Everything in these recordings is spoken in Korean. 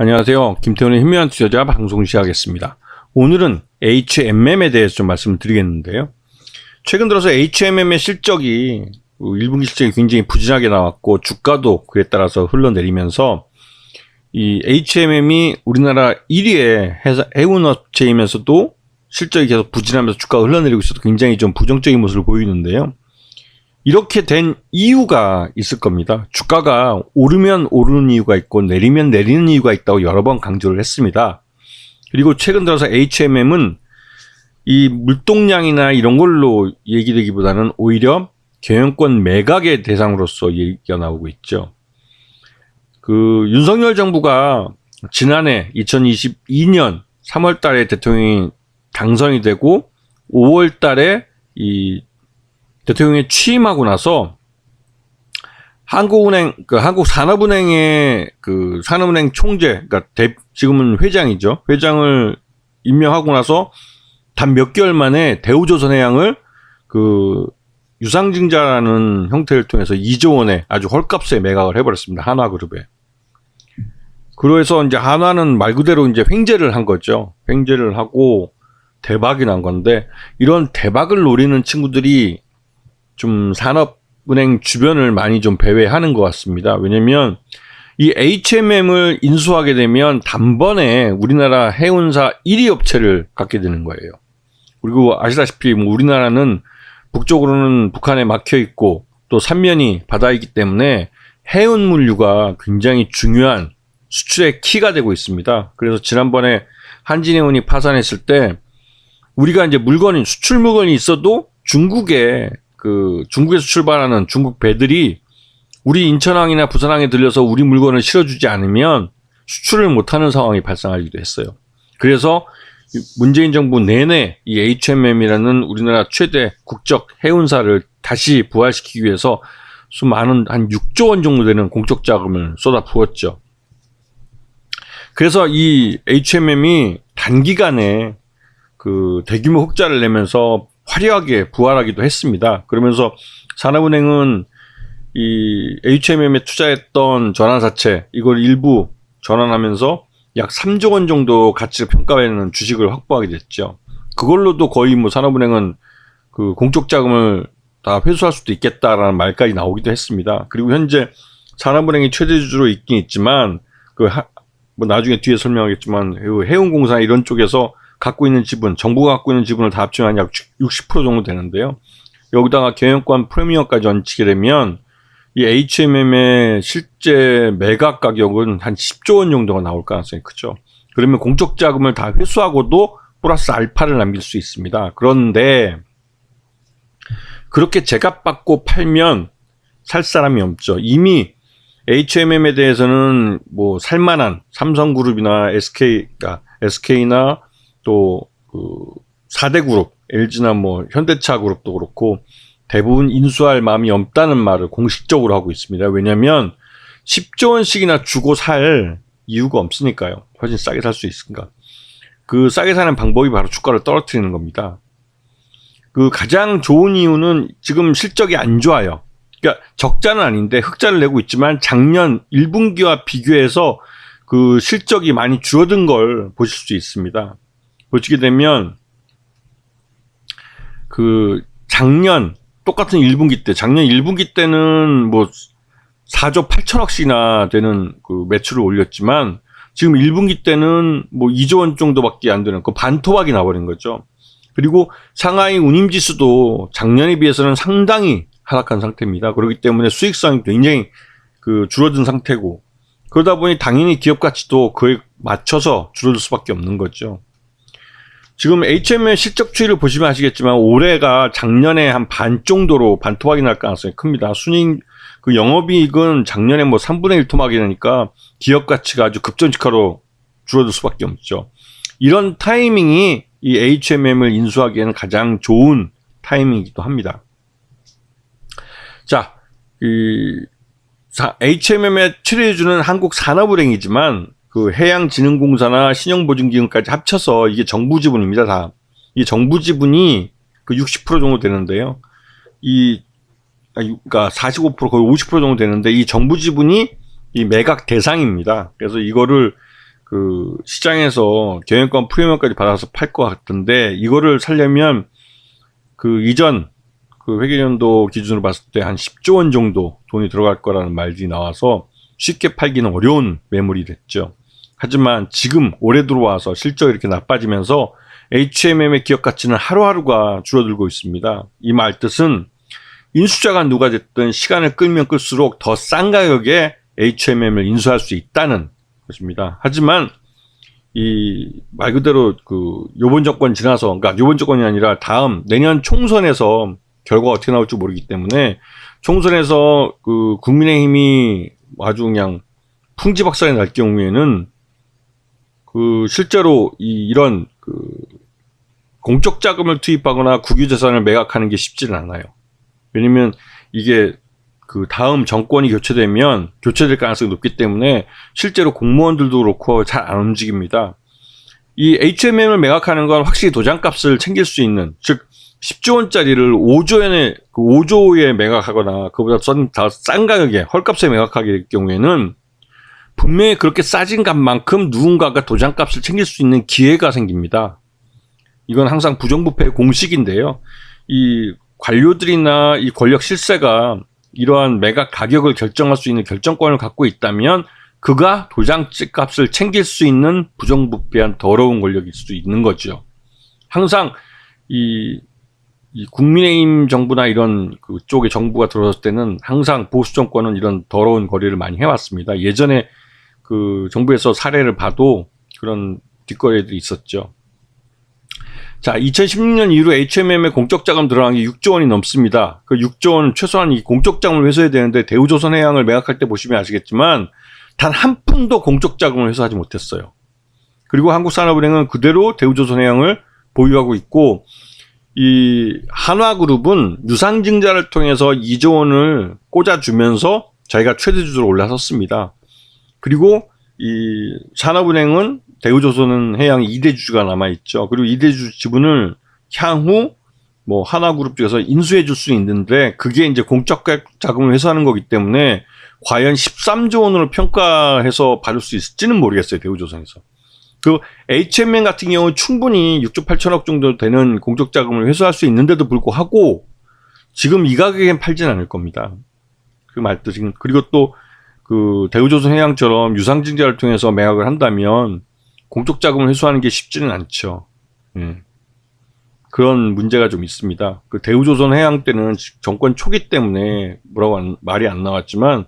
안녕하세요. 김태훈의 현명한 투자자 방송 시작하겠습니다. 오늘은 HMM에 대해서 좀 말씀을 드리겠는데요. 최근 들어서 HMM의 실적이 1분기 실적이 굉장히 부진하게 나왔고 주가도 그에 따라서 흘러내리면서 이 HMM이 우리나라 1위의 해운업체이면서도 실적이 계속 부진하면서 주가가 흘러내리고 있어서 굉장히 좀 부정적인 모습을 보이는데요. 이렇게 된 이유가 있을 겁니다. 주가가 오르면 오르는 이유가 있고 내리면 내리는 이유가 있다고 여러 번 강조를 했습니다. 그리고 최근 들어서 HMM은 이 물동량이나 이런 걸로 얘기되기보다는 오히려 경영권 매각의 대상으로서 얘기가 나오고 있죠. 윤석열 정부가 지난해 2022년 3월 달에 대통령이 당선이 되고 5월 달에 이 대통령이 취임하고 나서 한국산업은행의 산업은행 총재, 그러니까 지금은 회장이죠. 회장을 임명하고 나서 단 몇 개월 만에 대우조선해양을 유상증자라는 형태를 통해서 2조 원에 아주 헐값에 매각을 해버렸습니다. 한화그룹에. 그래서 이제 한화는 말 그대로 이제 횡재를 한 거죠. 횡재를 하고 대박이 난 건데, 이런 대박을 노리는 친구들이 좀 산업은행 주변을 많이 좀 배회하는 것 같습니다. 왜냐면 이 HMM을 인수하게 되면 단번에 우리나라 해운사 1위 업체를 갖게 되는 거예요. 그리고 아시다시피 우리나라는 북쪽으로는 북한에 막혀 있고 또 삼면이 바다이기 때문에 해운 물류가 굉장히 중요한 수출의 키가 되고 있습니다. 그래서 지난번에 한진해운이 파산했을 때 우리가 이제 수출 물건이 있어도 중국에서 출발하는 중국 배들이 우리 인천항이나 부산항에 들려서 우리 물건을 실어주지 않으면 수출을 못하는 상황이 발생하기도 했어요. 그래서 문재인 정부 내내 이 HMM이라는 우리나라 최대 국적 해운사를 다시 부활시키기 위해서 수많은 한 6조 원 정도 되는 공적 자금을 쏟아 부었죠. 그래서 이 HMM이 단기간에 대규모 흑자를 내면서 화려하게 부활하기도 했습니다. 그러면서 산업은행은 이 HMM에 투자했던 전환사채 이걸 일부 전환하면서 약 3조 원 정도 가치를 평가하는 주식을 확보하게 됐죠. 그걸로도 거의 산업은행은 공적 자금을 다 회수할 수도 있겠다라는 말까지 나오기도 했습니다. 그리고 현재 산업은행이 최대 주주로 있긴 있지만 나중에 뒤에 설명하겠지만 해운공사 이런 쪽에서 갖고 있는 지분, 정부가 갖고 있는 지분을 다 합치면 약 60% 정도 되는데요. 여기다가 경영권 프리미엄까지 얹히게 되면 이 HMM의 실제 매각 가격은 한 10조 원 정도가 나올 가능성이 크죠. 그러면 공적 자금을 다 회수하고도 플러스 알파를 남길 수 있습니다. 그런데 그렇게 제값 받고 팔면 살 사람이 없죠. 이미 HMM에 대해서는 살만한 삼성그룹이나 SK나 또 4대 그룹, LG나 현대차 그룹도 그렇고 대부분 인수할 마음이 없다는 말을 공식적으로 하고 있습니다. 왜냐면 10조 원씩이나 주고 살 이유가 없으니까요. 훨씬 싸게 살 수 있으니까. 싸게 사는 방법이 바로 주가를 떨어뜨리는 겁니다. 가장 좋은 이유는 지금 실적이 안 좋아요. 그러니까 적자는 아닌데 흑자를 내고 있지만 작년 1분기와 비교해서 실적이 많이 줄어든 걸 보실 수 있습니다. 보시게 되면 작년 똑같은 1분기 때 작년 1분기 때는 4조 8천억씩이나 되는 매출을 올렸지만 지금 1분기 때는 2조 원 정도밖에 안 되는 반토막이 나버린 거죠. 그리고 상하이 운임지수도 작년에 비해서는 상당히 하락한 상태입니다. 그렇기 때문에 수익성이 굉장히 줄어든 상태고, 그러다 보니 당연히 기업 가치도 그에 맞춰서 줄어들 수밖에 없는 거죠. 지금 HMM 실적 추이를 보시면 아시겠지만 올해가 작년에 한 반 정도로 반토막이 날 가능성이 큽니다. 영업이익은 작년에 3분의 1 토막이 나니까 기업 가치가 아주 급전직하로 줄어들 수밖에 없죠. 이런 타이밍이 이 HMM을 인수하기에는 가장 좋은 타이밍이기도 합니다. 자, HMM의 최대주주는 한국산업은행이지만 해양진흥공사나 신용보증기금까지 합쳐서 이게 정부 지분입니다. 다. 이 정부 지분이 60% 정도 되는데요. 그러니까 45% 거의 50% 정도 되는데 이 정부 지분이 이 매각 대상입니다. 그래서 이거를 그 시장에서 경영권 프리미엄까지 받아서 팔 것 같은데, 이거를 살려면 그 이전 그 회계연도 기준으로 봤을 때 한 10조 원 정도 돈이 들어갈 거라는 말이 나와서 쉽게 팔기는 어려운 매물이 됐죠. 하지만 지금 올해 들어와서 실적이 이렇게 나빠지면서 HMM의 기업 가치는 하루하루가 줄어들고 있습니다. 이 말 뜻은 인수자가 누가 됐든 시간을 끌면 끌수록 더 싼 가격에 HMM을 인수할 수 있다는 것입니다. 하지만 이 말 그대로 그 요번 정권 지나서, 그러니까 요번 정권이 아니라 다음 내년 총선에서 결과가 어떻게 나올지 모르기 때문에, 총선에서 그 국민의힘이 아주 그냥 풍지박산이 날 경우에는 그 실제로 이런 그 공적 자금을 투입하거나 국유재산을 매각하는 게 쉽지는 않아요. 왜냐면 이게 그 다음 정권이 교체될 가능성이 높기 때문에 실제로 공무원들도 그렇고 잘 안 움직입니다. 이 HMM을 매각하는 건 확실히 도장값을 챙길 수 있는, 즉 10조 원짜리를 5조에 매각하거나 그보다 더 싼 가격에 헐값에 매각하게 될 경우에는 분명히 그렇게 싸진 값만큼 누군가가 도장값을 챙길 수 있는 기회가 생깁니다. 이건 항상 부정부패의 공식인데요. 이 관료들이나 이 권력 실세가 이러한 매각 가격을 결정할 수 있는 결정권을 갖고 있다면 그가 도장값을 챙길 수 있는 부정부패한 더러운 권력일 수 있는 거죠. 항상 이 국민의힘 정부나 이런 그쪽의 정부가 들어섰을 때는 항상 보수 정권은 이런 더러운 거래를 많이 해왔습니다. 예전에 그 정부에서 사례를 봐도 그런 뒷거래들이 있었죠. 자, 2016년 이후로 HMM의 공적 자금 들어간 게 6조 원이 넘습니다. 그 6조 원 최소한 이 공적 자금을 회수해야 되는데, 대우조선해양을 매각할 때 보시면 아시겠지만 단 한 푼도 공적 자금을 회수하지 못했어요. 그리고 한국산업은행은 그대로 대우조선해양을 보유하고 있고, 이 한화그룹은 유상증자를 통해서 2조 원을 꽂아주면서 자기가 최대주주로 올라섰습니다. 그리고 이 산업은행은 대우조선해양 2대 주주가 남아있죠. 그리고 2대 주주 지분을 향후 뭐 한화그룹 쪽에서 인수해 줄 수 있는데, 그게 이제 공적 자금을 회수하는 거기 때문에 과연 13조 원으로 평가해서 받을 수 있을지는 모르겠어요, 대우조선에서. 그 HMM 같은 경우는 충분히 6조 8천억 정도 되는 공적 자금을 회수할 수 있는데도 불구하고 지금 이 가격엔 팔진 않을 겁니다. 그 말 뜻은. 그리고 또 그 대우조선해양처럼 유상증자를 통해서 매각을 한다면 공적 자금을 회수하는 게 쉽지는 않죠. 그런 문제가 좀 있습니다. 그 대우조선해양 때는 정권 초기 때문에 뭐라고 말이 안 나왔지만,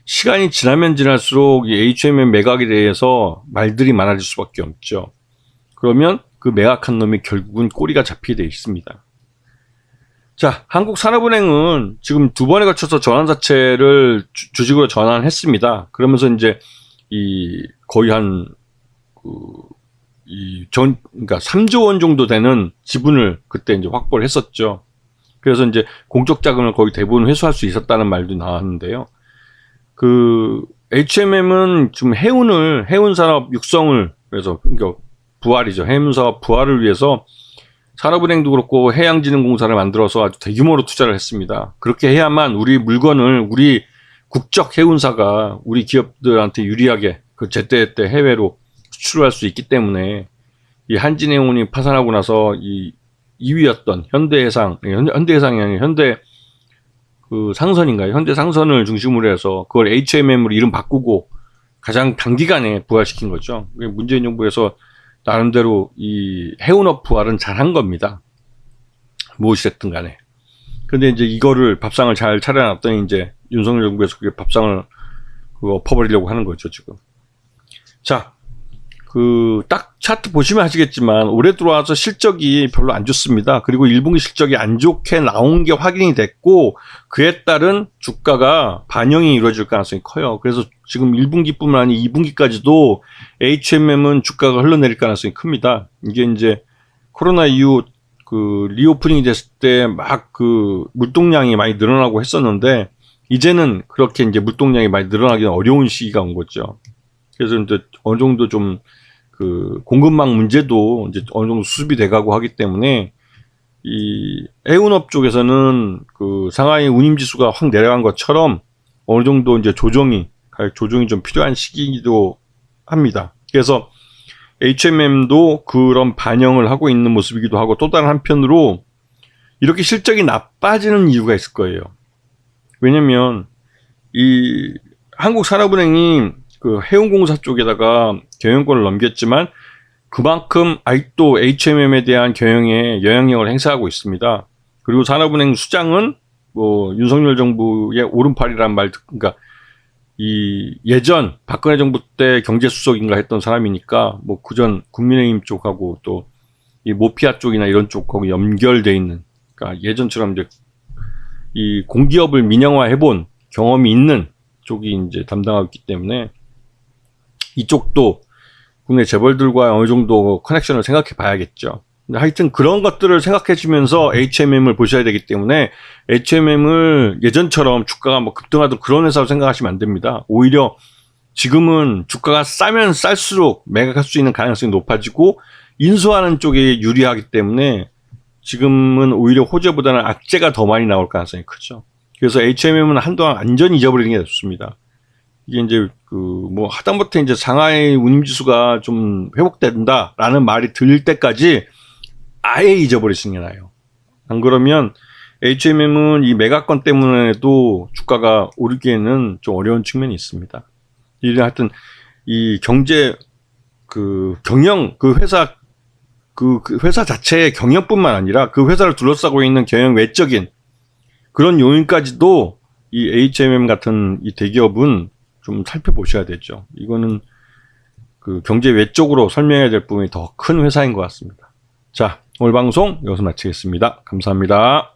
시간이 지나면 지날수록 이 HMM 매각에 대해서 말들이 많아질 수밖에 없죠. 그러면 그 매각한 놈이 결국은 꼬리가 잡히게 돼 있습니다. 자, 한국산업은행은 지금 2번에 걸쳐서 전환사채를 주식으로 전환했습니다. 그러면서 이제 거의 그러니까 3조 원 정도 되는 지분을 그때 이제 확보를 했었죠. 그래서 이제 공적 자금을 거의 대부분 회수할 수 있었다는 말도 나왔는데요. 그 HMM은 지금 해운 산업 육성을, 그래서 그러니까 부활이죠. 해운 사업 부활을 위해서 산업은행도 그렇고 해양진흥공사를 만들어서 아주 대규모로 투자를 했습니다. 그렇게 해야만 우리 물건을, 우리 국적 해운사가 우리 기업들한테 유리하게 그 제때제때 해외로 수출할 수 있기 때문에, 이 한진해운이 파산하고 나서 이 2위였던 현대해상이 아니라 현대 그 상선인가요? 현대상선을 중심으로 해서 그걸 HMM으로 이름 바꾸고 가장 단기간에 부활시킨 거죠. 문재인 정부에서 나름대로 이 해운업 부활은 잘한 겁니다. 무엇이 됐든 간에. 근데 이제 이거를 밥상을 잘 차려놨더니 이제 윤석열 정부에서 그게 밥상을 엎어버리려고 하는 거죠, 지금. 자, 딱 차트 보시면 아시겠지만 올해 들어와서 실적이 별로 안 좋습니다. 그리고 1분기 실적이 안 좋게 나온 게 확인이 됐고, 그에 따른 주가가 반영이 이루어질 가능성이 커요. 그래서 지금 1분기뿐만 아니라 2분기까지도 HMM은 주가가 흘러내릴 가능성이 큽니다. 이게 이제 코로나 이후 그 리오프닝이 됐을 때 막 그 물동량이 많이 늘어나고 했었는데, 이제는 그렇게 이제 물동량이 많이 늘어나기는 어려운 시기가 온 거죠. 그래서 이제 어느 정도 좀 그 공급망 문제도 이제 어느 정도 수습이 돼가고 하기 때문에, 이 해운업 쪽에서는 그 상하이 운임지수가 확 내려간 것처럼 어느 정도 이제 조정이 좀 필요한 시기이기도 합니다. 그래서 HMM도 그런 반영을 하고 있는 모습이기도 하고, 또 다른 한편으로 이렇게 실적이 나빠지는 이유가 있을 거예요. 왜냐면 이 한국산업은행이 그 해운공사 쪽에다가 경영권을 넘겼지만 그만큼 아직도 HMM에 대한 경영에 영향력을 행사하고 있습니다. 그리고 산업은행 수장은 뭐 윤석열 정부의 오른팔이란 말, 그러니까 이 예전 박근혜 정부 때 경제수석인가 했던 사람이니까 뭐 그전 국민의힘 쪽하고 또 이 모피아 쪽이나 이런 쪽하고 연결돼 있는, 그러니까 예전처럼 이제 이 공기업을 민영화해본 경험이 있는 쪽이 이제 담당하고 있기 때문에 이쪽도 국내 재벌들과 어느 정도 커넥션을 생각해 봐야겠죠. 근데 하여튼 그런 것들을 생각해 주면서 HMM을 보셔야 되기 때문에 HMM을 예전처럼 주가가 뭐 급등하던 그런 회사로 생각하시면 안 됩니다. 오히려 지금은 주가가 싸면 쌀수록 매각할 수 있는 가능성이 높아지고 인수하는 쪽에 유리하기 때문에 지금은 오히려 호재보다는 악재가 더 많이 나올 가능성이 크죠. 그래서 HMM은 한동안 완전히 잊어버리는 게 좋습니다. 이게 이제 그 뭐 하다못해 이제 상하이 운임지수가 좀 회복된다라는 말이 들릴 때까지 아예 잊어버리시는 게 나아요. 안 그러면 HMM은 이 매각권 때문에도 주가가 오르기에는 좀 어려운 측면이 있습니다. 이게 하여튼 이 경제 그 경영 그 회사 자체의 경영뿐만 아니라 그 회사를 둘러싸고 있는 경영 외적인 그런 요인까지도 이 HMM 같은 이 대기업은 좀 살펴보셔야 되죠. 이거는 그 경제 외적으로 설명해야 될 부분이 더 큰 회사인 것 같습니다. 자, 오늘 방송 여기서 마치겠습니다. 감사합니다.